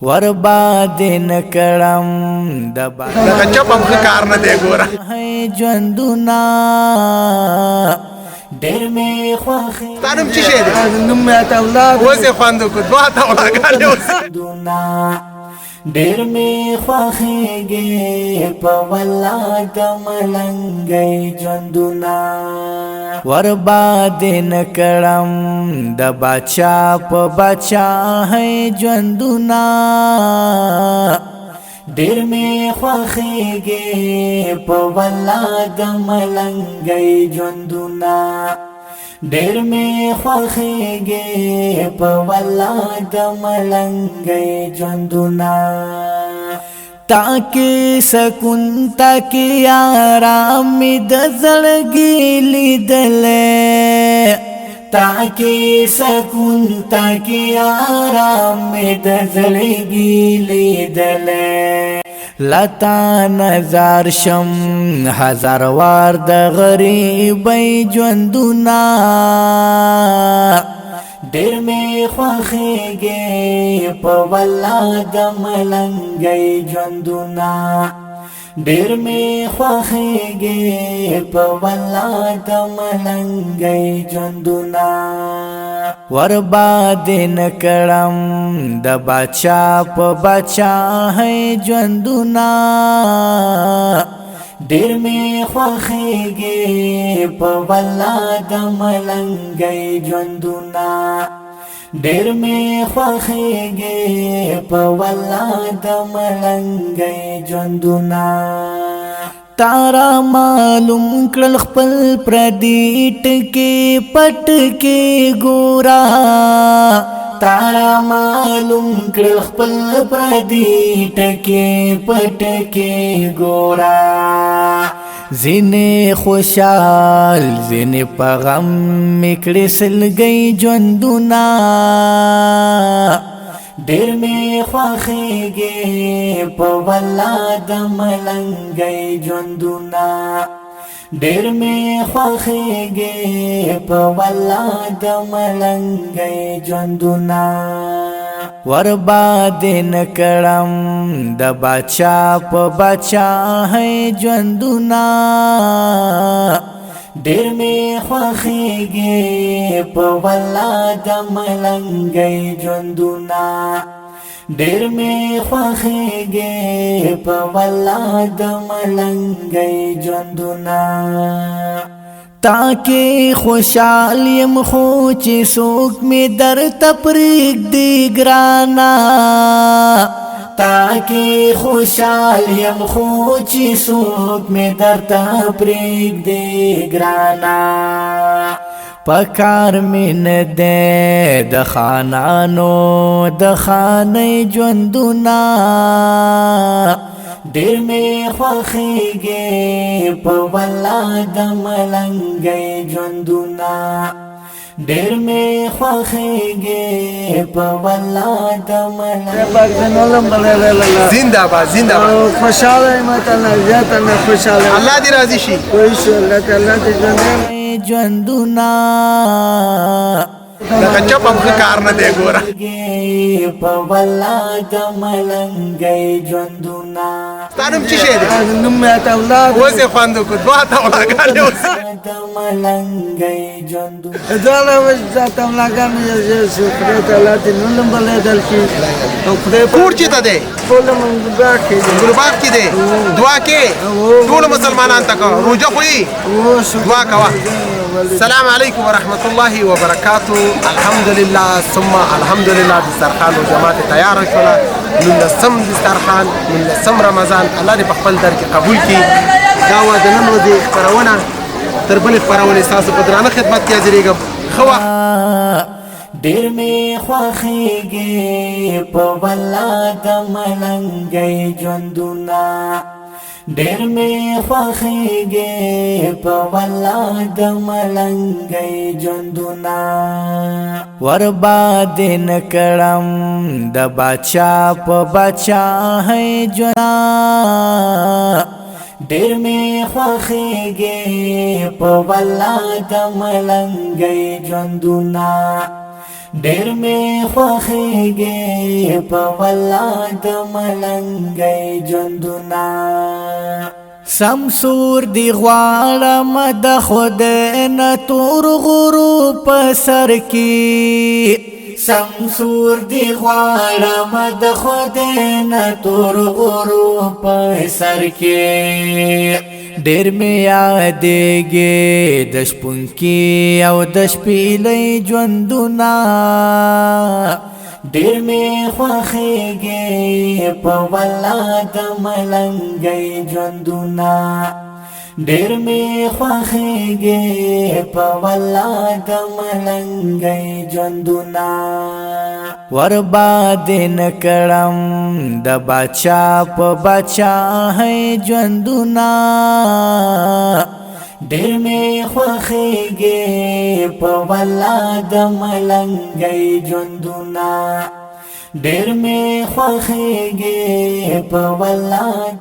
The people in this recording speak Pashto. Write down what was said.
ورباد نکړم د چپ هم کار نه دی ګوره ژوندونه ډېر مې خوښي ستا نوم څه شی دی نوم مې اته اولاد اوس یې خوند وکړو دوه اته اولادګانې اوس ډېر مې خوښېږي په والله د ملنګۍ ژوندونه ورباد نکړم د باچا په باچاهۍ ژوندونه ډېر مې خوښېږي په والله د ملنګۍ ژوندونه ډېر مې خوښېږي په والله د ملنګۍ ژوندونه تاکي سکون تاکي آرام مې د زړګي لیدلې تاکي سکون تاکي آرام مې د زړګي لیدلې لتا نظر شم هزار وار د غریبۍ ژوندونه ډېر مې خوښېږي په والله د ملنګۍ ژوندونه ډېر مې خوښېږي په والله د ملنګۍ ژوندونه ورباد نکړم د باچا په باچاهۍ ژوندونه ډېر مې خوښېږي په والله د ملنګۍ ژوندونه ډېر مې خوښېږي په والله د ملنګۍ ژوندونه تارا معلوم کړل خپل پردي ټکي پټکي ګورا تارا معلوم کړل خپل پردي ټکي پټکي ګورا زینې خوشحال زینې په غم میکړې سلګۍ ژوندونه ډېر مې خوښېږي په والله د ملنګۍ ژوندونه ډېر مې خوښېږي په والله د ملنګۍ ژوندونه ورباد نکړم د باچا په باچاهۍ ژوندونه ډېر مې خوښېږي په والله د ملنګۍ ژوندونه ډېر مې خوښېږي په والله د ملنګۍ ژوندونه تاکي خوشحال یم خو چې څوک مې درته پرېږدي ګرانه تاکي خوشحال یم خو چې څوک مې درته پرېږدي ګرانه پکار مې نه دی د خانانو د خانۍ ژوندونه ډېر مې خوښېږي په والله د ملنګۍ ژوندونه ډېر مې خوښېږي په والله د ملنګۍ زنده باد زنده باد خوشاله یم تعالی زیاته مې خوشاله الله دې راضي شي انشاءالله تعالی دې ژوندونه لکه چپ هم کار نه دی ګوره په والله د ملنګۍ ژوندونه ستا نوم څه شی دی نوم مې اته اولاد اوس یې خوند وکړو دوه اته اولادګانې اوس د ملنګۍ ژوندونه ځاله وځ ذات املاګان یې خدای تعالی دې نوم بلدل شي او خدای کور چېرته دی ټول مونږ کې ګلباغ کې دی دعا کې ټول مسلمانان ته کوه روژه خوري دعا کوه السلام علیکم ورحمت الله وبرکاتو الحمدلله ثم الحمدلله دسترخوان و جماعت تیار شوله 19 دسترخوان 19 رمضان الله دې په خپل در کې قبول کړي دا وه د نن ورځې خپرونه تر بلې خپرونې ستاسو په درانه خدمت کې حاضرېږم ښه وخت ډېر مې خوښېږي په والله د ملنګۍ ژوندونه ډېر مې خوښېږي په والله د ملنګۍ ژوندونه ورباد نکړم د باچا په باچاهۍ ژوندونه ډېر مې خوښېږي په والله د ملنګۍ ژوندونه ډېر مې خوښېږي په والله د ملنګۍ ژوندونه سمسور دی غواړم د خدای نه تور غرو په سر کې سمسور دی غواړم د خدای نه تور غرو په سر کې ډېر مې یادېږي د شپونکي او د شپېلۍ ژوندونه ډېر مې خوښېږي په والله د ملنګۍ ژوندونه ډېر مې خوښېږي په والله د ملنګۍ ژوندونه ورباد نه کړم د باچا په باچاهۍ ژوندونه ډېر مې خوښېږي په والله د ملنګۍ ژوندونه ډېر مې خوښېږي په والله